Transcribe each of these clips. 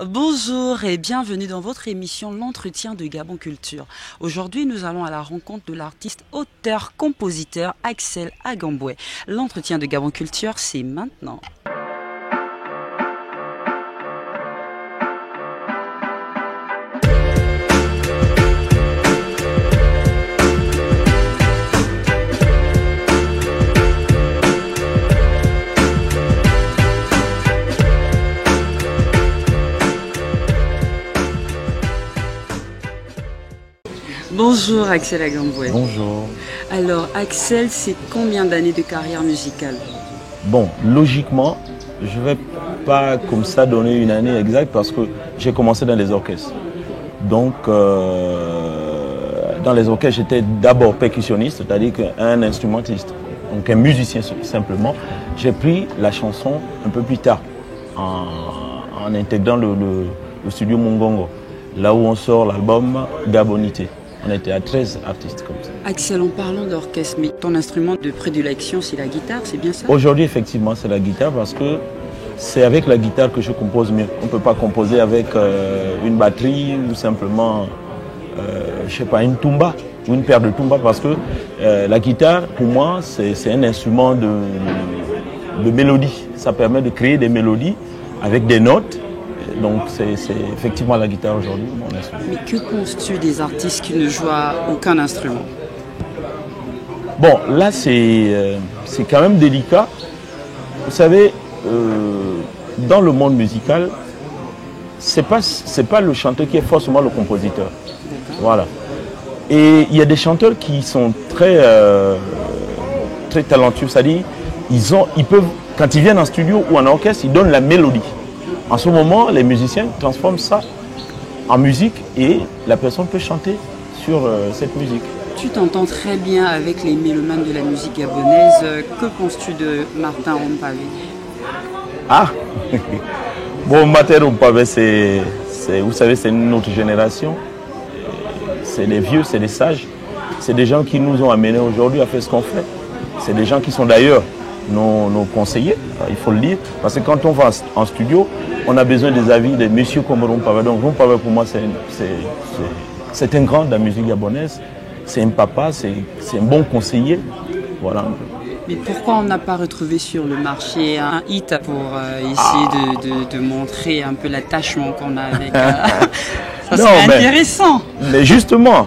Bonjour et bienvenue dans votre émission L'entretien de Gabon Culture. Aujourd'hui, nous allons à la rencontre de l'artiste, auteur, compositeur Axel Agamboué. L'entretien de Gabon Culture, c'est maintenant. Bonjour Axel Agamboué. Bonjour. Alors Axel, c'est combien d'années de carrière musicale? Bon, logiquement, je ne vais pas comme ça donner une année exacte parce que j'ai commencé dans les orchestres. Donc, dans les orchestres, j'étais d'abord percussionniste, c'est-à-dire qu'un instrumentiste, donc un musicien simplement. J'ai pris la chanson un peu plus tard, en intégrant le studio Mongongo, là où on sort l'album Gabonité. On était à 13 artistes comme ça. Axel, en parlant d'orchestre, mais ton instrument de prédilection, c'est la guitare, c'est bien ça? Aujourd'hui, effectivement, c'est la guitare parce que c'est avec la guitare que je compose mieux. On ne peut pas composer avec une batterie ou simplement, je sais pas, une tumba ou une paire de tumbas parce que la guitare, pour moi, c'est un instrument de mélodie. Ça permet de créer des mélodies avec des notes. Donc c'est effectivement la guitare aujourd'hui, mon instrument. Mais que penses-tu des artistes qui ne jouent à aucun instrument? Bon, là c'est quand même délicat. Vous savez, dans le monde musical, c'est pas le chanteur qui est forcément le compositeur. Voilà. Et il y a des chanteurs qui sont très talentueux, c'est-à-dire ils peuvent, quand ils viennent en studio ou en orchestre, ils donnent la mélodie. En ce moment, les musiciens transforment ça en musique et la personne peut chanter sur cette musique. Tu t'entends très bien avec les mélomanes de la musique gabonaise. Que penses-tu de Martin Rompavé? Ah bon, Martin Rompavé, vous savez, c'est une autre génération. C'est des vieux, c'est des sages. C'est des gens qui nous ont amenés aujourd'hui à faire ce qu'on fait. C'est des gens qui sont d'ailleurs nos conseillers, il faut le dire. Parce que quand on va en studio, on a besoin des avis des messieurs comme Rompavé. Donc Rompavé, pour moi, c'est un grand de la musique gabonaise. C'est un papa, c'est un bon conseiller. Voilà. Mais pourquoi on n'a pas retrouvé sur le marché un hit pour essayer de montrer un peu l'attachement qu'on a avec... Ça serait intéressant. Mais justement,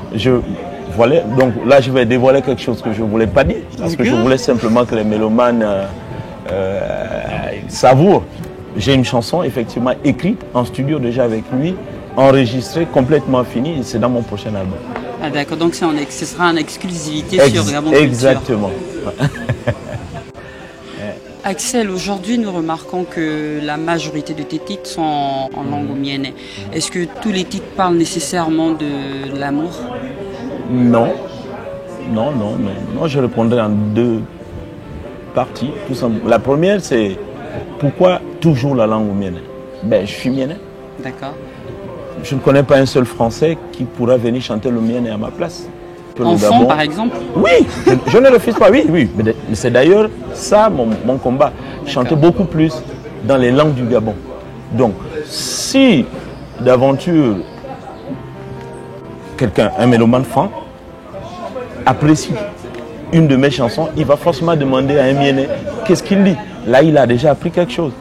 donc là, je vais dévoiler quelque chose que je ne voulais pas dire. Parce que je voulais simplement que les mélomanes savourent. J'ai une chanson effectivement écrite en studio déjà avec lui, enregistrée, complètement finie, et c'est dans mon prochain album. Ah d'accord, donc ce sera en exclusivité sur Gabon Culture. Exactement. Axel, aujourd'hui nous remarquons que la majorité de tes titres sont en langue oumienne. Est-ce que tous les titres parlent nécessairement de l'amour? Non. Non, je répondrai en deux parties. Tout simplement. La première, c'est pourquoi toujours la langue oumienne? Ben, je suis mienné. D'accord. Je ne connais pas un seul Français qui pourra venir chanter le mienné à ma place. Enfant, par exemple? Oui, je ne refuse pas, oui. Mais c'est d'ailleurs ça mon combat. Chanter beaucoup plus dans les langues du Gabon. Donc, si d'aventure quelqu'un, un mélomane franc, apprécie une de mes chansons, il va forcément demander à un mienné qu'est-ce qu'il dit. Là, il a déjà appris quelque chose.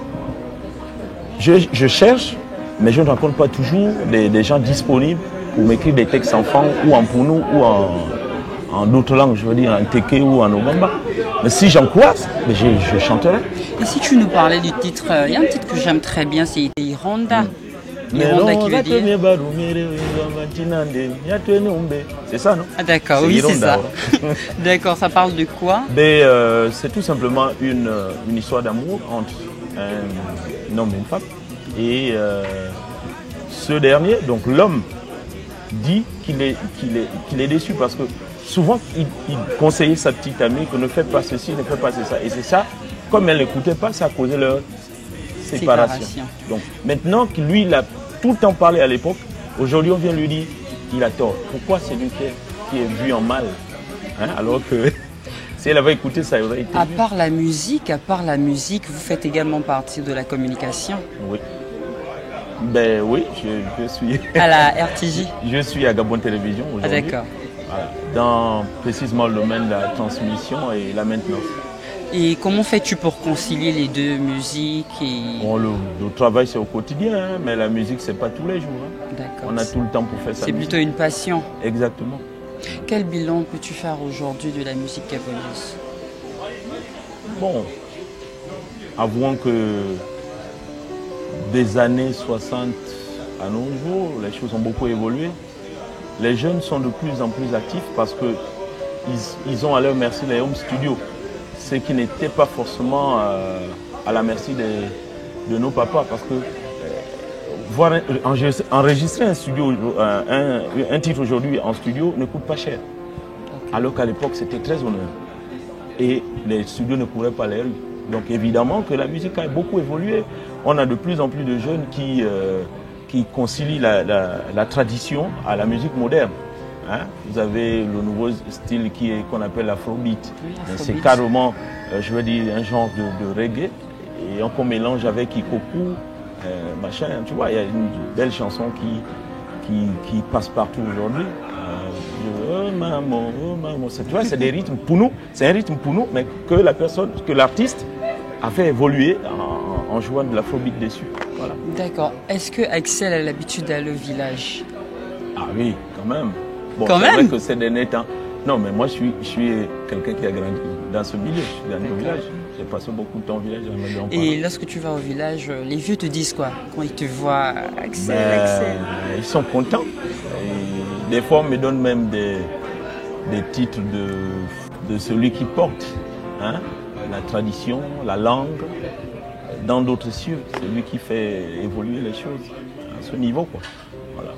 Je cherche, mais je ne rencontre pas toujours des gens disponibles pour m'écrire des textes en franc ou en pounou ou en d'autres langues, je veux dire en teke ou en ogamba. Mais si j'en croise, je chanterai. Et si tu nous parlais du titre, il y a un titre que j'aime très bien, c'est Ironda. Ironda qui veut dire... C'est ça, non? Ah d'accord, oui, c'est ça. D'accord, ça parle de quoi? C'est tout simplement une histoire d'amour entre un homme et une femme. Et ce dernier, donc l'homme, dit qu'il est déçu parce que souvent il conseillait sa petite amie que ne fait pas ceci, ne fait pas ça. Et c'est ça, comme elle n'écoutait pas, ça a causé leur séparation. Donc maintenant que lui, il a tout le temps parlé à l'époque, aujourd'hui on vient lui dire qu'il a tort. Pourquoi c'est lui qui est vu en mal, hein, alors que si elle avait écouté, ça aurait été à part la musique, vous faites également partie de la communication. Oui. Ben oui, je suis À la RTJ? je suis à Gabon Télévision Ah, aujourd'hui. d'accord. Voilà. Dans précisément le domaine de la transmission et la maintenance. Et comment fais-tu pour concilier les deux, musique et... Bon, le travail c'est au quotidien, hein, mais la musique c'est pas tous les jours. Hein. D'accord. On a tout le temps pour faire ça. C'est plutôt une passion. Exactement. Quel bilan peux-tu faire aujourd'hui de la musique gabonaise? Bon, avouons que des années 60 à nos jours, les choses ont beaucoup évolué. Les jeunes sont de plus en plus actifs parce qu'ils ont à leur merci les home studios, ce qui n'était pas forcément à la merci de nos papas, parce que voir enregistrer un titre aujourd'hui en studio ne coûte pas cher, alors qu'à l'époque c'était très onéreux et les studios ne couraient pas les rues. Donc évidemment que la musique a beaucoup évolué. On a de plus en plus de jeunes qui concilient la tradition à la musique moderne. Hein? Vous avez le nouveau style qu'on appelle l'afrobeat. C'est carrément, je veux dire, un genre de reggae. Et qu'on mélange avec Ikoku, machin. Tu vois, il y a une belle chanson qui passe partout aujourd'hui. Oh maman, oh maman. Tu vois, c'est des rythmes pour nous. C'est un rythme pour nous, mais que l'artiste a fait évoluer en jouant de l'afrobeat dessus. Voilà. D'accord. Est-ce que Axel a l'habitude d'aller au village? Ah oui, quand même. Bon, quand c'est même vrai que ces derniers temps. Non, mais moi, je suis quelqu'un qui a grandi dans ce milieu. Je suis dans le village. J'ai passé beaucoup de temps au village. Et lorsque tu vas au village, les vieux te disent quoi quand ils te voient? Axel, Ben, Axel. Ils sont contents. Et des fois, on me donne même des titres de celui qui porte hein, la tradition, la langue. Dans d'autres cieux, c'est lui qui fait évoluer les choses à ce niveau, quoi. Voilà.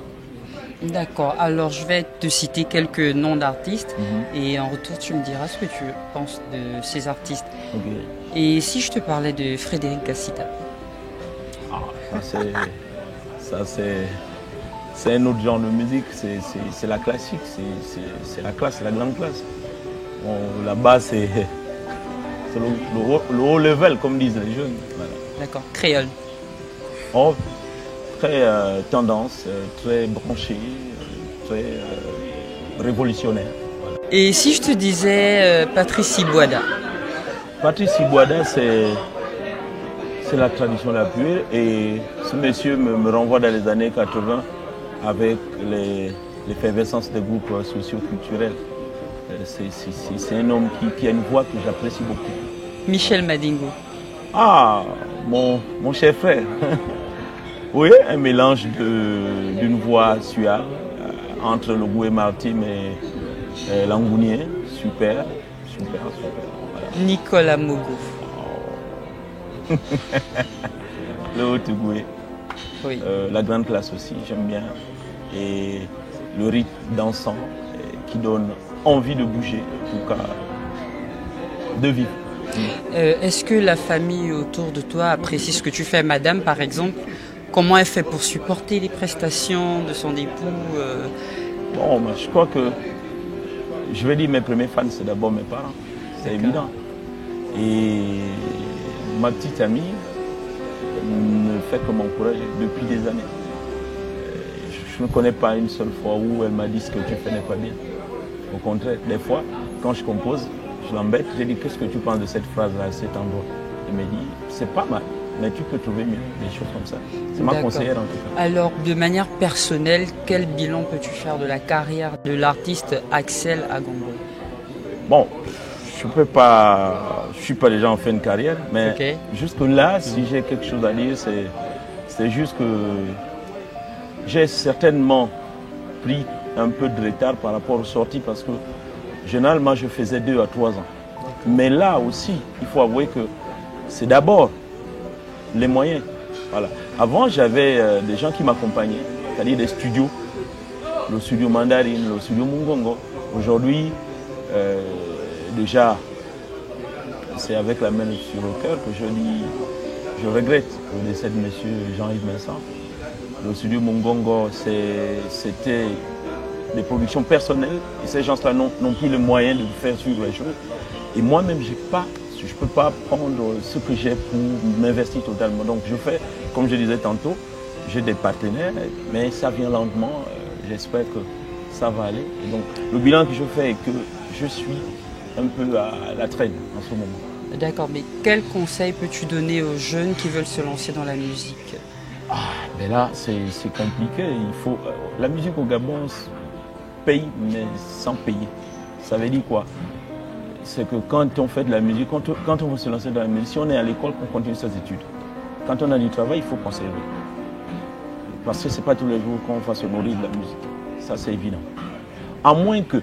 D'accord, alors je vais te citer quelques noms d'artistes et en retour tu me diras ce que tu penses de ces artistes. Okay. Et si je te parlais de Frédéric Gassita? Ah, c'est un autre genre de musique, c'est la classique, c'est la classe, la grande classe. Bon, là-bas c'est le haut level comme disent les jeunes. Voilà. D'accord, créole. Oh, très tendance, très branché, très révolutionnaire. Voilà. Et si je te disais Patrice Ibouada? Patrice Ibouada, c'est la tradition la pure et ce monsieur me renvoie dans les années 80 avec l'effervescence des groupes socio-culturels. C'est un homme qui a une voix que j'apprécie beaucoup. Michel Madingo. Ah, mon cher frère. Oui, un mélange d'une voix suave entre le Goué Martim et l'Angounien. Super. Voilà. Nicolas Mogo. Oh. Le Haut-Goué. Oui. La grande classe aussi, j'aime bien. Et le rythme dansant qui donne envie de bouger, en tout cas de vivre. Est-ce que la famille autour de toi apprécie ce que tu fais? Madame, par exemple, comment elle fait pour supporter les prestations de son époux? Bon, je crois que, je vais dire, mes premiers fans, c'est d'abord mes parents. C'est évident. Et ma petite amie ne fait que m'encourager depuis des années. Je ne connais pas une seule fois où elle m'a dit ce que tu fais n'est pas bien. Au contraire, des fois, quand je compose, je l'embête, je dis qu'est-ce que tu penses de cette phrase-là, à cet endroit? Elle me dit, c'est pas mal, mais tu peux trouver mieux, des choses comme ça. C'est ma conseillère en tout cas. Alors, de manière personnelle, quel bilan peux-tu faire de la carrière de l'artiste Axel Agamboué? Bon, je ne suis pas déjà en fin de carrière, mais jusque-là, si j'ai quelque chose à dire, c'est juste que j'ai certainement pris un peu de retard par rapport aux sorties parce que généralement je faisais 2 à 3 ans. Mais là aussi, il faut avouer que c'est d'abord les moyens. Voilà. Avant, j'avais des gens qui m'accompagnaient, c'est-à-dire des studios, le studio Mandarine, le studio Mungongo. Aujourd'hui, déjà, c'est avec la main sur le cœur que je dis, je regrette le décès de M. Jean-Yves Vincent. Le studio Mungongo, c'était des productions personnelles et ces gens-là n'ont plus le moyen de faire suivre les choses. Et moi-même, je ne peux pas prendre ce que j'ai pour m'investir totalement. Donc je fais, comme je disais tantôt, j'ai des partenaires, mais ça vient lentement. J'espère que ça va aller. Et donc, le bilan que je fais est que je suis un peu à la traîne en ce moment. D'accord, mais quel conseil peux-tu donner aux jeunes qui veulent se lancer dans la musique? Mais là, c'est compliqué. La musique au Gabon paye, mais sans payer. Ça veut dire quoi? C'est que quand on fait de la musique, quand on veut se lancer dans la musique, si on est à l'école, on continue ses études. Quand on a du travail, il faut conserver. Parce que ce n'est pas tous les jours qu'on va se nourrir de la musique. Ça, c'est évident. À moins que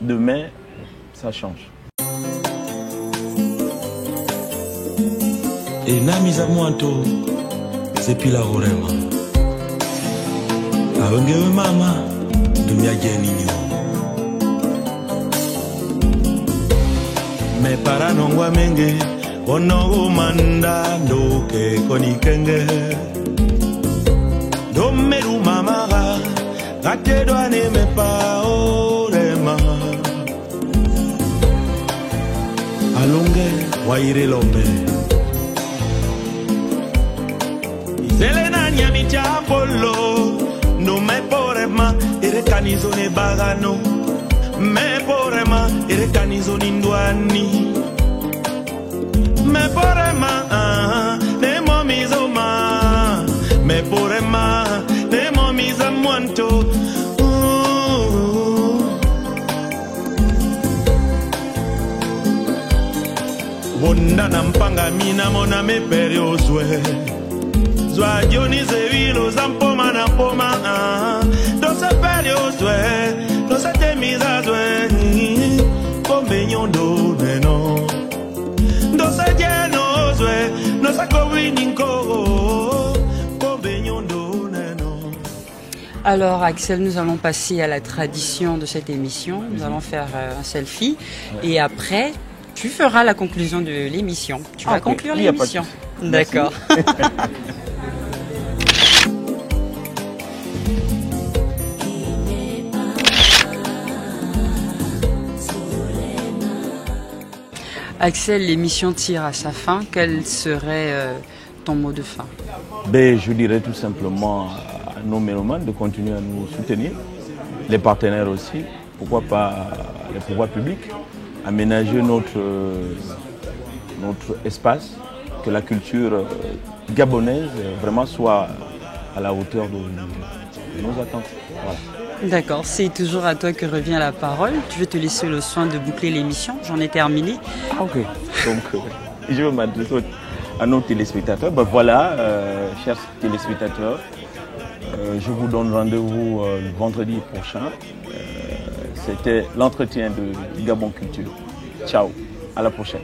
demain, ça change. Et Namiza Mwanto, c'est Pila Orema. Awengewe mama, dumia geninyo. Me para nongwa menge, onogo manda ndoke konikenge. Domeru mamara, gate doane me pa orema. Alonge, waire lombe. Selena nyami chapolo, no me porema, ere canizo ne bagano. Me porema, ere canizo nindwani. Me porema, ne momizoma. Me porema, ne momiza mwanto. Wonda na mpanga mina mona me perioswe. Zwa Dionize vilo zampoma na poma. Dosa perioswe, dosa temiza zwe. Kombe nyondo neno. Dosa jeno zwe, dosa kowini nko. Kombe nyondo neno. Alors Axel, nous allons passer à la tradition de cette émission. Nous allons faire un selfie et après, tu feras la conclusion de l'émission. Tu vas conclure l'émission. D'accord. Axel, l'émission tire à sa fin. Quel serait ton mot de fin? Je dirais tout simplement à nos mélomanes de continuer à nous soutenir, les partenaires aussi, pourquoi pas les pouvoirs publics, aménager notre espace, que la culture gabonaise vraiment soit à la hauteur de nos attentes. Voilà. D'accord, c'est toujours à toi que revient la parole. Je vais te laisser le soin de boucler l'émission. J'en ai terminé. Ok, donc je veux m'adresser à nos téléspectateurs. Voilà, chers téléspectateurs, je vous donne rendez-vous le vendredi prochain. C'était l'entretien de Gabon Culture. Ciao, à la prochaine.